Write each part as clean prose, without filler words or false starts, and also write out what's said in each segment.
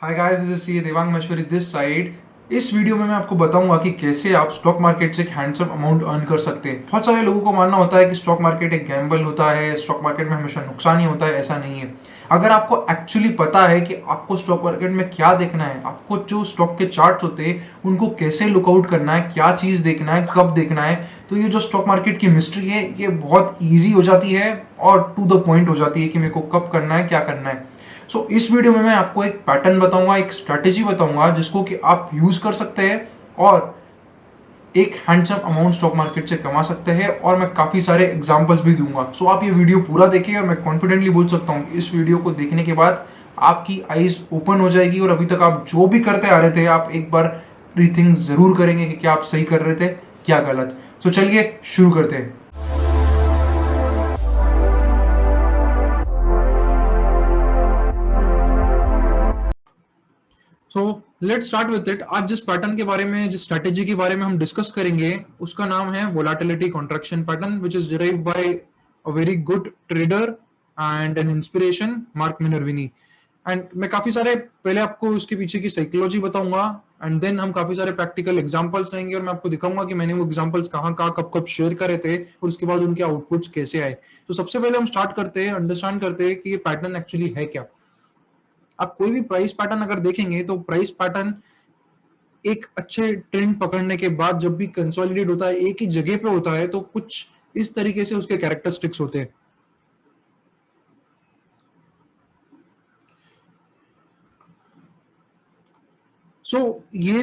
Hi guys, this is C Devang Maheshwari this side. इस video में मैं आपको बताऊंगा कि कैसे आप स्टॉक मार्केट से एक हैंडसम अमाउंट अर्न कर सकते हैं। बहुत सारे लोगों को मानना होता है कि स्टॉक मार्केट एक गैम्बल होता है, स्टॉक मार्केट में हमेशा नुकसान ही होता है। ऐसा नहीं है। अगर आपको एक्चुअली पता है कि आपको स्टॉक मार्केट में क्या देखना है, आपको जो स्टॉक के चार्ट्स होते हैं उनको कैसे लुकआउट करना है, क्या चीज़ देखना है, कब देखना है, तो ये जो स्टॉक मार्केट की मिस्ट्री है ये बहुत ईजी हो जाती है और टू द पॉइंट हो जाती है कि मेरे को कब करना है, क्या करना है। इस वीडियो में मैं आपको एक पैटर्न बताऊंगा, एक स्ट्रैटेजी बताऊंगा जिसको कि आप यूज कर सकते हैं और एक हैंडसम अमाउंट स्टॉक मार्केट से कमा सकते हैं। और मैं काफी सारे एग्जांपल्स भी दूंगा। आप ये वीडियो पूरा देखिए और मैं कॉन्फिडेंटली बोल सकता हूँ इस वीडियो को देखने के बाद आपकी आईज ओपन हो जाएगी और अभी तक आप जो भी करते आ रहे थे आप एक बार रीथिंक जरूर करेंगे कि क्या आप सही कर रहे थे, क्या गलत। चलिए शुरू करते हैं। So let's start with it. आज जिस पैटर्न के बारे में, जिस स्ट्रेटेजी के बारे में हम डिस्कस करेंगे उसका नाम है volatility contraction pattern, which is derived bye a very good trader and an inspiration, mark Minervini. And मैं काफी सारे पहले आपको उसके पीछे की साइकोलॉजी बताऊंगा एंड देन हम काफी सारे प्रैक्टिकल एग्जांपल्स लेंगे और मैं आपको दिखाऊंगा कि मैंने वो एग्जांपल्स कहाँ कहाँ कब कब शेयर करे थे और उसके बाद उनके आउटपुट्स कैसे आए। तो सबसे पहले हम स्टार्ट करते हैं, अंडरस्टैंड करते हैं कि ये पैटर्न एक्चुअली है क्या। आप कोई भी प्राइस पैटर्न अगर देखेंगे तो प्राइस पैटर्न एक अच्छे ट्रेंड पकड़ने के बाद जब भी कंसोलिडेट होता है, एक ही जगह पे होता है, तो कुछ इस तरीके से उसके कैरेक्टरिस्टिक्स होते हैं। ये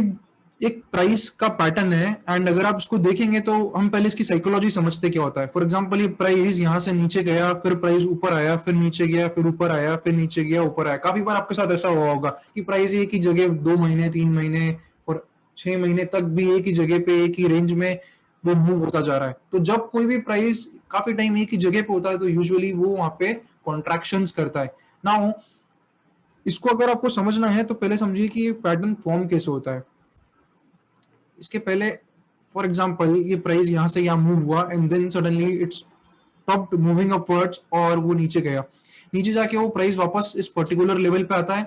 एक प्राइस का पैटर्न है एंड अगर आप इसको देखेंगे तो हम पहले इसकी साइकोलॉजी समझते क्या होता है। फॉर एग्जांपल ये प्राइस यहाँ से नीचे गया, फिर प्राइस ऊपर आया, फिर नीचे गया, फिर ऊपर आया, फिर नीचे गया, ऊपर आया। काफी बार आपके साथ ऐसा हुआ होगा कि प्राइस एक ही जगह 2 महीने, 3 महीने और 6 महीने तक भी एक ही जगह पे, एक ही रेंज में वो मूव होता जा रहा है। तो जब कोई भी प्राइस काफी टाइम एक ही जगह पे होता है तो यूजुअली वो वहां पे कॉन्ट्रैक्शंस करता है ना। इसको अगर आपको समझना है तो पहले समझिए कि ये पैटर्न फॉर्म कैसे होता है। इसके पहले फॉर एग्जांपल ये प्राइस यहाँ से यहाँ मूव हुआ and then suddenly it's stopped moving upwards और वो नीचे गया। नीचे जाके वो प्राइस वापस इस पर्टिकुलर लेवल पे आता है।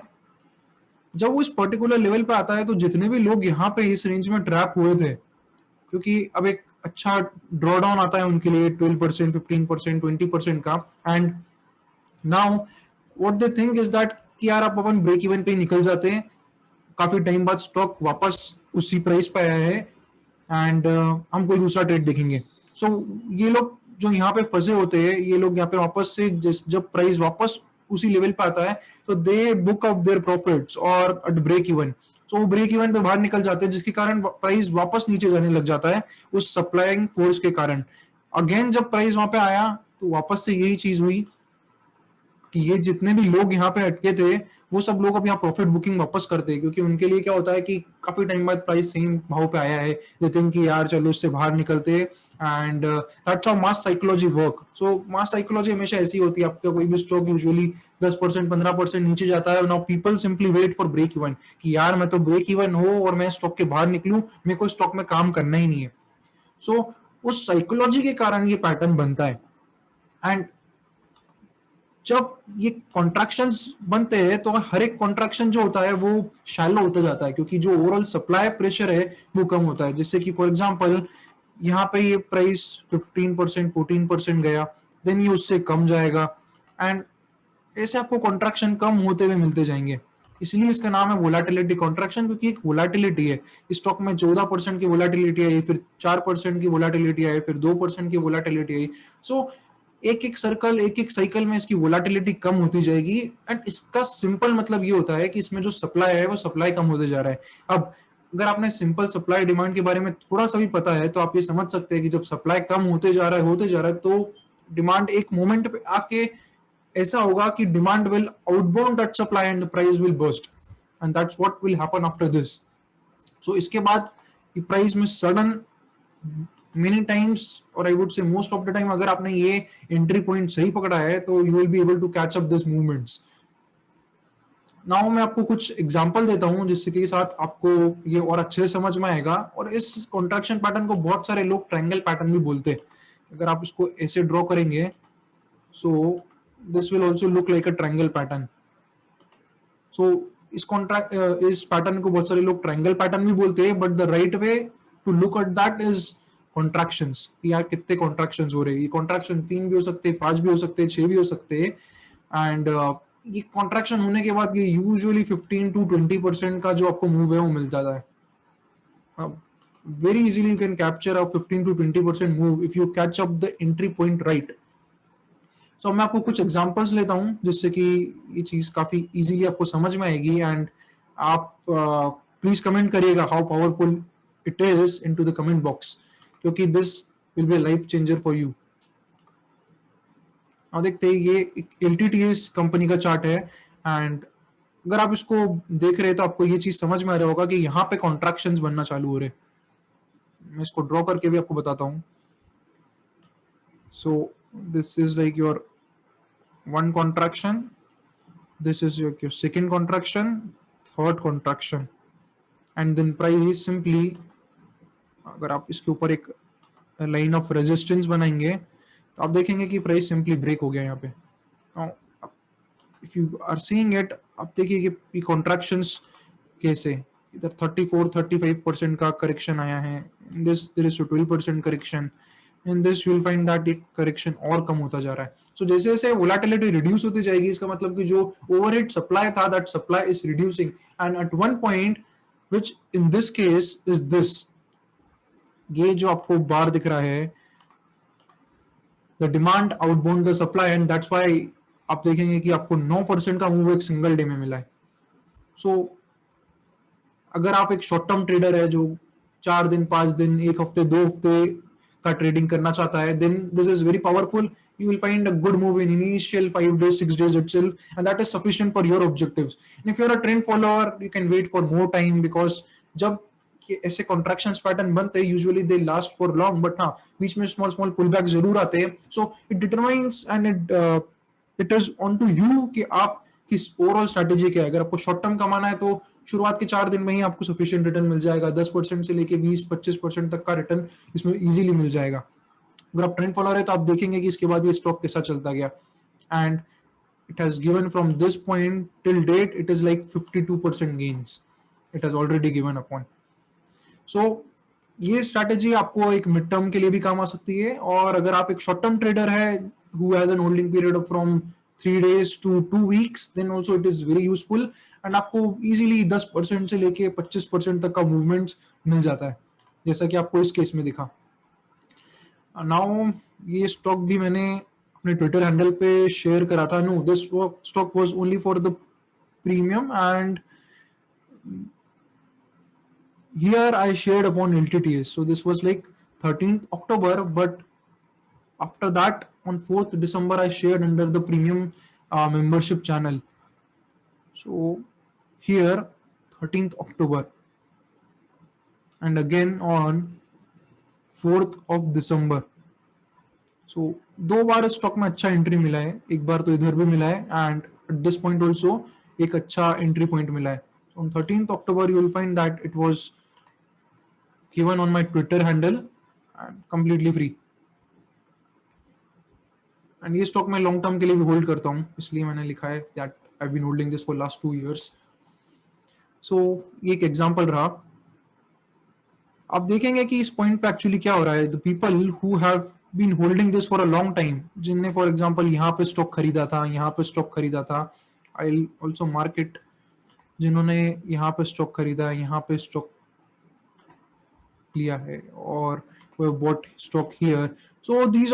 जब वो इस पर्टिकुलर लेवल पे आता है तो जितने भी लोग यहाँ पे इस रेंज में ट्रैप हुए थे, क्योंकि अब एक अच्छा ड्रॉ डाउन आता है उनके लिए 12%, 15%, 20% का। And now what they think is that कि यार आप अपन ब्रेक इवन पे निकल जाते हैं, काफी टाइम बाद स्टॉक वापस उसी प्राइस पे आया है एंड हम कोई दूसरा ट्रेड देखेंगे। ये लोग जो यहाँ पे फंसे होते हैं, ये लोग यहाँ पे वापस से जब प्राइस वापस उसी लेवल पे आता है तो दे बुक अप देयर प्रॉफिट्स और एट ब्रेक इवन। वो ब्रेक इवन पे बाहर निकल जाते हैं जिसके कारण प्राइस वापस नीचे जाने लग जाता है उस सप्लाइंग फोर्स के कारण। अगेन जब प्राइस वहां पे आया तो वापस से यही चीज हुई कि ये जितने भी लोग यहाँ पे अटके थे वो सब लोग अब यहाँ प्रॉफिट बुकिंग वापस करते हैं, क्योंकि उनके लिए क्या होता है कि काफी टाइम बाद प्राइस सेम भाव पे आया है, दे थिंक कि यार चलो इससे बाहर निकलते हैं। And that's how mass psychology work. Mass psychology हमेशा ऐसी होती है। आपका कोई भी स्टॉक यूजुअली 10%, 15% नीचे जाता है, now people simply wait for break even कि यार मैं तो ब्रेक इवन हो और मैं स्टॉक के बाहर निकलूं, मेरे को स्टॉक में काम करना ही नहीं है। उस साइकोलॉजी के कारण ये पैटर्न बनता है। एंड जब ये कॉन्ट्रैक्शंस बनते हैं तो हर एक कॉन्ट्रैक्शन जो होता है वो शैलो होता जाता है, क्योंकि जो ओवरऑल सप्लाई प्रेशर है वो कम होता है। जैसे कि फॉर एग्जांपल यहाँ पे ये प्राइस 15%, 14% गया, देन ये उससे कम जाएगा एंड ऐसे आपको कॉन्ट्रैक्शन कम होते हुए मिलते जाएंगे। इसलिए इसका नाम है वोलाटिलिटी कॉन्ट्रैक्शन, क्योंकि एक वोलाटिलिटी है। स्टॉक में 14% की वोलाटिलिटी आई, फिर 4% की वोलाटिलिटी आई, फिर 2% की वोलाटिलिटी आई। सो एक एक सर्कल, एक एक साइकिल में इसकी वोलाटिलिटी कम होती जाएगी। एंड इसका सिंपल मतलब ये होता है कि इसमें जो सप्लाई है वो सप्लाई कम होते जा रहा है। अब अगर आपने सिंपल सप्लाई डिमांड के बारे में थोड़ा सा भी पता है तो आप ये समझ सकते हैं कि जब सप्लाई कम होते जा रहा है तो डिमांड एक मोमेंट पे आके ऐसा होगा कि demand will outbound that supply and the price will burst and that's what will happen after this. इसके बाद प्राइस में सडन मेनी टाइम्स और I would say most of the time अगर आपने ये एंट्री पॉइंट सही पकड़ा है तो you will be able to catch up this movements. Now मैं आपको कुछ एग्जांपल देता हूं जिससे के साथ आपको ये और अच्छे से समझ में आएगा। और इस कॉन्ट्रैक्शन पैटर्न को बहुत सारे लोग ट्रायंगल पैटर्न भी बोलते हैं। अगर आप इसको ऐसे ड्रॉ करेंगे so this will also look like a triangle pattern. इस कॉन्ट्रैक्ट इस पैटर्न को बहुत सारे लोग ट्रायंगल पैटर्न भी बोलते हैं, but the right way to look at that is contractions, यार कितने कॉन्ट्रैक्शंस हो रहे हैं। ये कॉन्ट्रैक्शन 3 भी हो सकते हैं, 5 भी हो सकते हैं, 6 भी हो सकते हैं। एंड ये कॉन्ट्रैक्शन होने के बाद ये यूजुअली 15 to 20% का जो आपको मूव है वो मिल जाता है। Very easily you can capture a 15 to 20% move if you catch up the entry point right. So मैं आपको कुछ एग्जांपल्स लेता हूं जिससे कि ये चीज काफी इजीली आपको समझ में आएगी। एंड आप प्लीज कमेंट करिएगा how powerful it is into the comment box, क्योंकि this will be life changer for you. और देखते हैं, ये LTTS कंपनी का चार्ट है। एंड अगर आप इसको देख रहे हैं तो आपको ये चीज समझ में आ रहा होगा कि यहाँ पे कॉन्ट्रैक्शंस बनना चालू हो रहे। मैं इसको ड्रॉ करके भी आपको बताता हूँ। So this is like your one contraction, this is your second contraction, third contraction, and then price is simply, अगर आप इसके ऊपर एक लाइन ऑफ रेजिस्टेंस बनाएंगे तो आप देखेंगे कि प्राइस सिंपली ब्रेक हो गया यहाँ पे। If you are seeing it, आप देखिए कि कॉन्ट्रैक्शंस कैसे, इधर 34-35% का करेक्शन आया है, in this there is 12% correction, in this you will find that एक करेक्शन और कम होता जा रहा है। सो जैसे जैसे वोलेटिलिटी रिड्यूस होती जाएगी, इसका मतलब कि जो ओवरहेड सप्लाई था that supply is reducing, and at one point which in this case is this, ये जो आपको बार दिख रहा है, the demand outbound the supply, and that's why आप देखेंगे कि आपको 9% का मूव एक सिंगल डे में मिला है। सो अगर आप एक शॉर्ट टर्म ट्रेडर है जो 4 दिन 5 दिन 1 हफ्ते 2 हफ्ते का ट्रेडिंग करना चाहता है, then this is very powerful. You will find a good move in initial 5 days 6 days itself, and that is sufficient for your objectives. And if you're a trend follower, you can wait for more time, because जब ऐसे contractions pattern बनते हैं usually they last for long, but हाँ बीच में small small pull back जरूर आते हैं। So it determines and it is on to you कि आप किस ओवरऑल स्ट्रेटेजी क्या है। अगर आपको शॉर्ट टर्म कमाना है तो शुरुआत के 4 दिन में ही आपको सफिशिएंट रिटर्न मिल जाएगा, 10% से लेके 20-25% तक का रिटर्न इसमें इजीली मिल जाएगा। अगर आप ट्रेंड फॉलोअर है तो आप देखेंगे कि इसके बाद ये स्टॉक कैसा चलता गया, and it has given from this point till date it is like 52% gains it has already given upon. So ये स्ट्रैटेजी आपको एक मिड टर्म के लिए भी काम आ सकती है, और अगर आप एक शॉर्ट टर्म ट्रेडर है who has an holding period of from 3 days to 2 weeks, then also it is very useful, and आपको इजीली 10% से लेके 25% तक का मूवमेंट मिल जाता है, जैसा कि आपको इस केस में दिखा। नाउ ये स्टॉक भी मैंने अपने ट्विटर हैंडल पे शेयर करा था। No, this stock was only for the premium, and here I shared upon LTTS. So this was like 13th October, but after that on 4th December I shared under the premium membership channel. So here 13th October, and again on 4th of December. So 2 bar stock में अच्छा entry मिला है, एक बार तो इधर भी मिला है, and at this point also एक अच्छा एंट्री पॉइंट मिला है। On 13th October you will find that it was given on my Twitter handle and completely free. And ये स्टॉक मैं लॉन्ग टर्म के लिए भी होल्ड करता हूँ, इसलिए मैंने लिखा है that I've been holding this for last 2 years. So ये एक एग्जांपल रहा। आप देखेंगे कि इस पॉइंट पे एक्चुअली क्या हो रहा है। The people who have been holding this for a long time, जिनने फॉर एग्जांपल यहाँ पे स्टॉक खरीदा था, यहाँ पे स्टॉक खरीदा था, आई विल ऑल्सो मार्केट, जिन्होंने यहाँ पे स्टॉक खरीदा है, यहाँ पे स्टॉक लिया है, और who have bought stock here. So these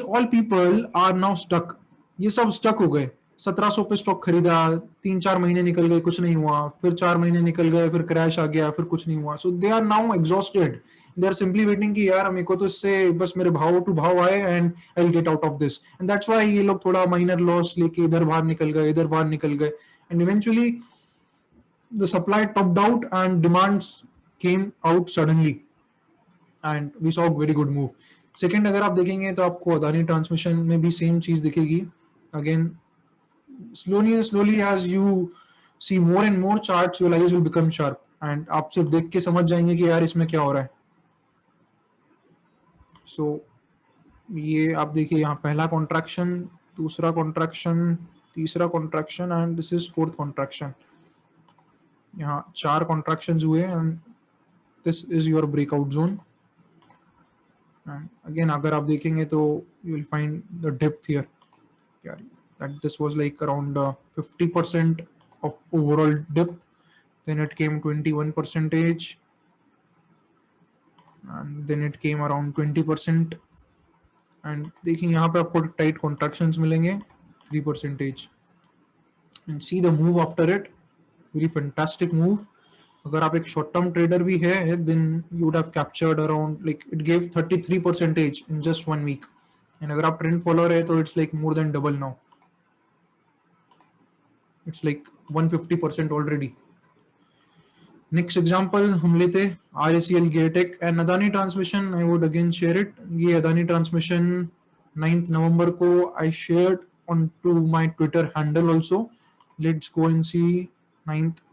all people are now stuck. ये सब स्टक हो गए। 1700 पे स्टॉक खरीदा, 3-4 महीने निकल गए, कुछ नहीं हुआ, फिर 4 महीने निकल गए, फिर क्रैश आ गया, फिर कुछ नहीं हुआ। So they are now exhausted, they are simply waiting कि यार मेरे को तो इससे बस मेरे भाव टू भाव आए and I will get out of this, and that's why ये लोग थोड़ा माइनर लॉस लेके इधर बाहर निकल गए, इधर बाहर निकल गए, and eventually the supply topped out and demands came out suddenly, and we saw a very good move. Second, अगर आप देखेंगे तो आपको अदानी ट्रांसमिशन में भी सेम चीज दिखेगी। Again slowly as you see more and more charts, your eyes will become sharp, and आप सिर्फ देख के समझ जाएंगे कि यार इसमें क्या हो रहा है। So ये आप देखिए, यहाँ पहला कॉन्ट्रैक्शन, दूसरा कॉन्ट्रैक्शन, तीसरा contraction and this is fourth contraction. यहाँ 4 कॉन्ट्रैक्शंस हुए and this is your breakout zone. And again अगर आप देखेंगे तो you will find the depth here. That this was like around 50% of overall dip. Then it came 21 percentage, and then it came around 20%. And देखिए यहाँ पे आपको tight contractions मिलेंगे 3%. And see the move after it, very fantastic move. अगर आप एक short term trader भी है then you would have captured around like it gave 33% in just 1 week. And अगर आप ट्रेंड फॉलोअर है तो it's like more than double now. It's like 150% already. Next example हम लेते RACL Geartech and Adani transmission. I would again share it. ये Adani transmission 9th November को I shared on to my Twitter handle also. Let's go and see 9th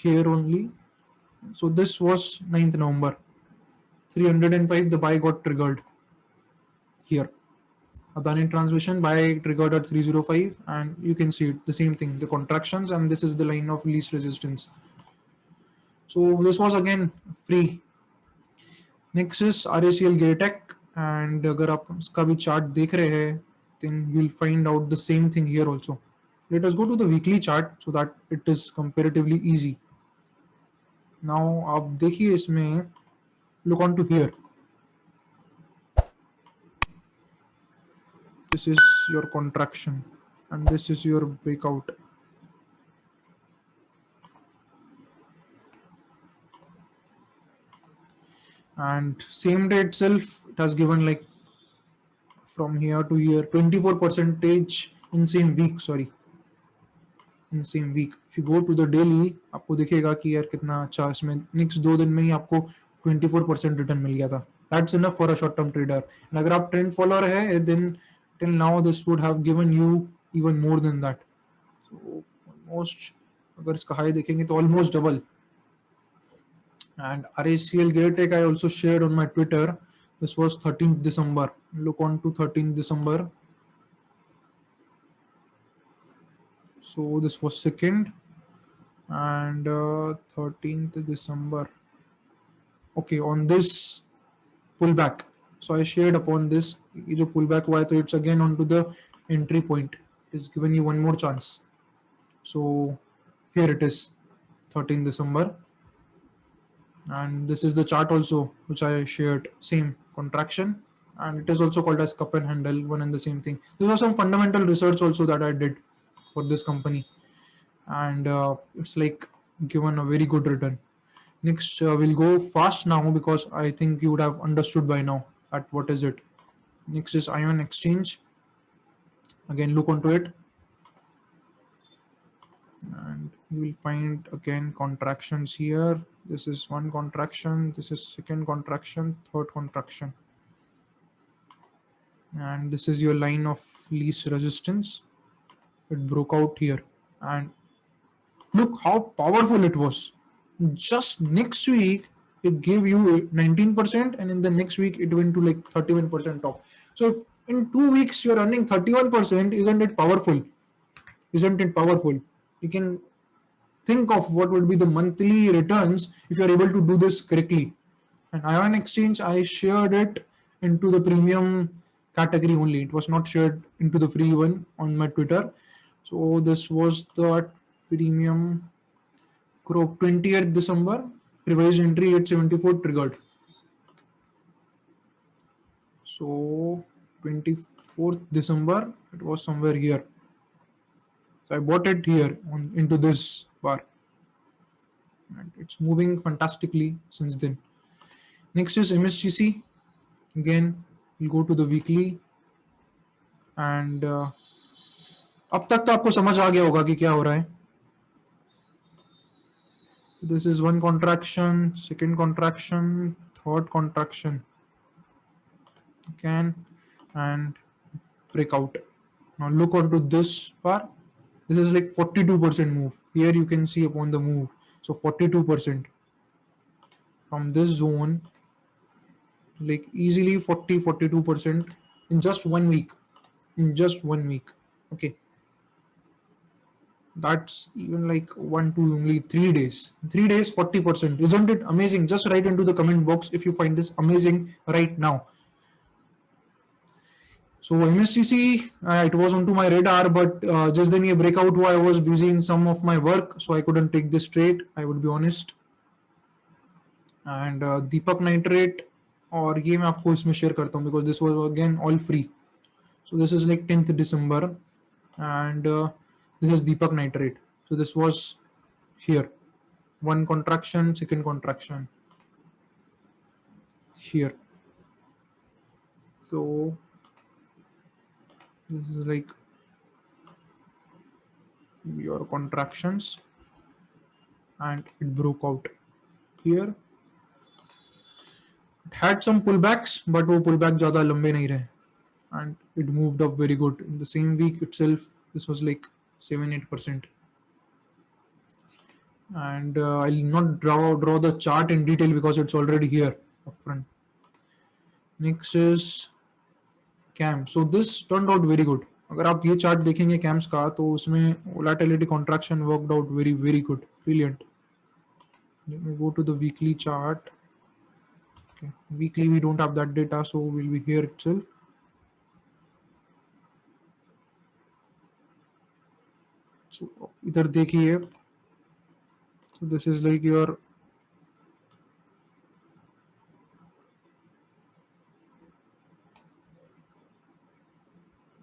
here only. So this was 9th November. 305 the buy got triggered here. Adani transmission buy triggered at 305 and you can see it, the same thing, the contractions, and this is the line of least resistance. So this was again free. Next is RACL Geartech and अगर आप इसका भी chart देख रहे हैं then you'll find out the same thing here also. Let us go to the weekly chart so that it is comparatively easy. Now आप देखिए इसमें, look on to here. This is your contraction and this is your breakout. And same day itself it has given like from here to here 24% in same week. Sorry, in same week. If you go to the daily आपको दिखेगा कि यार कितना अच्छा इसमें next 2 दिन में ही आपको 24% रिटर्न मिल गया था. That's enough for a short term trader. And अगर आप ट्रेंड फॉलोअर है then till now this would have given you even more than that. So almost अगर इसका हाई देखेंगे तो almost double. And RACL Geartech I also shared on my Twitter. This was 13th December. Look on to 13th December. So this was second and 13th December. Okay, on this pullback. So I shared upon this. ये जो pullback हुआ है तो it's again onto the entry point. It's given you one more chance. So here it is, 13th December. And this is the chart also which I shared, same contraction, and it is also called as cup and handle, one and the same thing. There was some fundamental research also that I did for this company, and it's like given a very good return. Next we'll go fast now because I think you would have understood by now that what is it. Next is Ion Exchange. Again look onto it and you will find again contractions here. This is one contraction, this is second contraction, third contraction, and this is your line of least resistance. It broke out here and look how powerful it was. Just next week it gave you 19% and in the next week it went to like 31% top. So if in 2 weeks you're earning 31%, isn't it powerful? Isn't it powerful? You can think of what would be the monthly returns if you are able to do this correctly. And Ion Exchange, I shared it into the premium category only. It was not shared into the free one on my Twitter. So this was the premium crop 20th December, revised entry 874 triggered. So 24th December, it was somewhere here. So I bought it here into this bar. And it's moving fantastically since then. Next is MSTC. Again, we'll go to the weekly. And अब तक तो आपको समझ आ गया होगा कि क्या हो रहा है. This is one contraction, second contraction, third contraction. Again, and breakout. Now look onto this bar. This is like 42% move. Here you can see upon the move. So 42% from this zone, like easily 42% in just 1 week. In just 1 week. Okay. That's even like 1 to only 3 days. 3 days, 40%. Isn't it amazing? Just write into the comment box if you find this amazing right now. So MSCC, it was onto my radar, but just then a breakout हुआ. I was busy in some of my work, so I couldn't take this trade. I would be honest. And Deepak nitrate, और ये मैं आपको इसमें share करता हूँ because this was again all free. So this is like 10th December, and this is Deepak Nitrate. So this was here, one contraction, second contraction here. So this is like your contractions, and it broke out here. It had some pullbacks, but वो pullback ज़्यादा लंबे नहीं रहे, and it moved up very good in the same week itself. This was like 7-8%. And I'll not draw the chart in detail because it's already here up front. Next is CAM. So this turned out very good. अगर आप ये chart देखेंगे camps का, तो उसमें volatility contraction worked out very very good, brilliant. Let me go to the weekly chart. Okay, weekly we don't have that data, so we'll be here itself. So इधर देखिए, so this is like your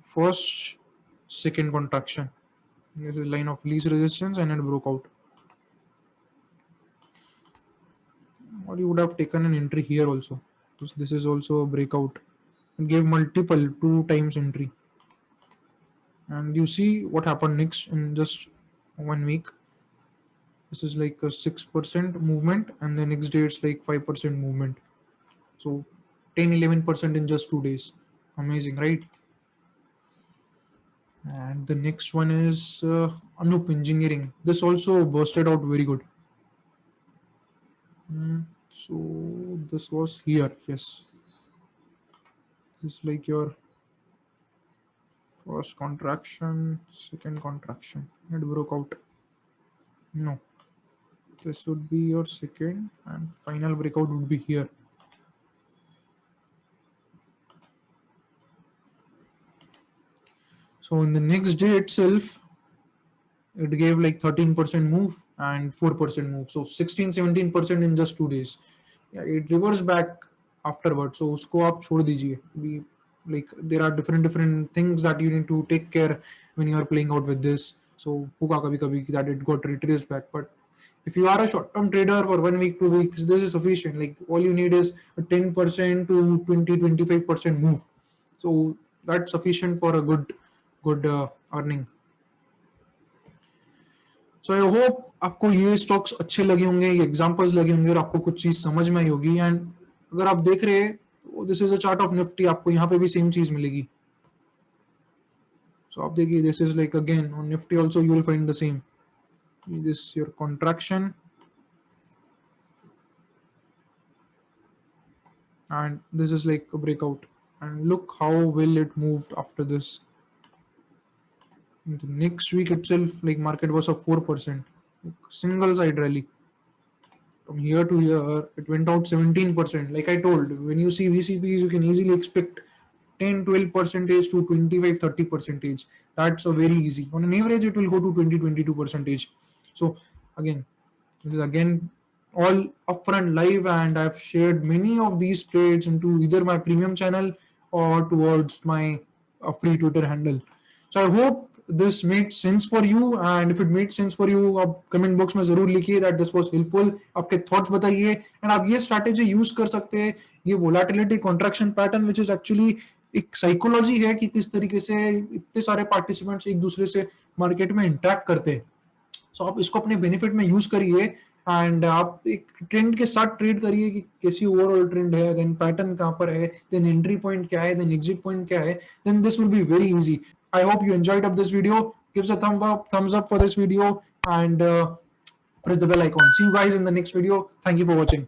first, second contraction. This is line of least resistance, and it broke out. Or you would have taken an entry here also. This is also a breakout. It gave multiple 2 times entry. And you see what happened next in just 1 week. This is like a 6% movement, and the next day it's like 5% movement. So 10-11% in just 2 days. Amazing, right? And the next one is Anup Engineering. This also bursted out very good. So this was here, yes. This is like your first contraction, second contraction. It broke out. No, this would be your second, and final breakout would be here. So in the next day itself, it gave like 13% move and 4% move. So 16-17% in just 2 days. Yeah, it reversed back afterwards. So उसको आप छोड़ दीजिए. We, like, there are different things that you need to take care when you are playing out with this. So होगा कभी कभी that it got retraced back. But if you are a short-term trader for 1 week, 2 weeks, this is sufficient. Like, all you need is a 10% to 20-25% move. So that's sufficient for a good earning. So I hope आपको ये stocks अच्छे लगे होंगे, ये examples लगे होंगे, और आपको कुछ चीज समझ में आई होगी. एंड अगर आप देख रहे हैं, तो this is a chart of Nifty. आपको यहाँ पे भी सेम चीज मिलेगी. सो आप देखिए, this is like again on Nifty also you will find the same. This your contraction, and this is like a breakout, and look how well it moved after this. In the next week itself, like, market was up 4%, single side rally. From here to here, it went out 17%. Like I told, when you see VCPs, you can easily expect 10-12% to 25-30%. That's a very easy. On an average, it will go to 20-22%. So again, this is again all upfront live, and I've shared many of these trades into either my premium channel or towards my free Twitter handle. So I hope this made sense for you, and if it made sense for you, आप comment box में जरूर लिखिए that this was helpful. आपके thoughts बताइए, and आप ये strategy use कर सकते हैं. ये volatility contraction pattern, which is actually एक साइकोलॉजी है कि किस तरीके से इतने सारे पार्टिसिपेंट्स एक दूसरे से मार्केट में इंटरेक्ट करते हैं. सो आप इसको अपने बेनिफिट में यूज करिए, एंड आप एक ट्रेंड के साथ ट्रेड करिए कि कैसी ओवरऑल ट्रेंड है, देन पैटर्न कहां पर है, देन एंट्री पॉइंट क्या है, देन एग्जिट पॉइंट क्या है. Then this will be very easy. I hope you enjoyed up this video. Give us a thumbs up for this video, and press the bell icon. See you guys in the next video. Thank you for watching.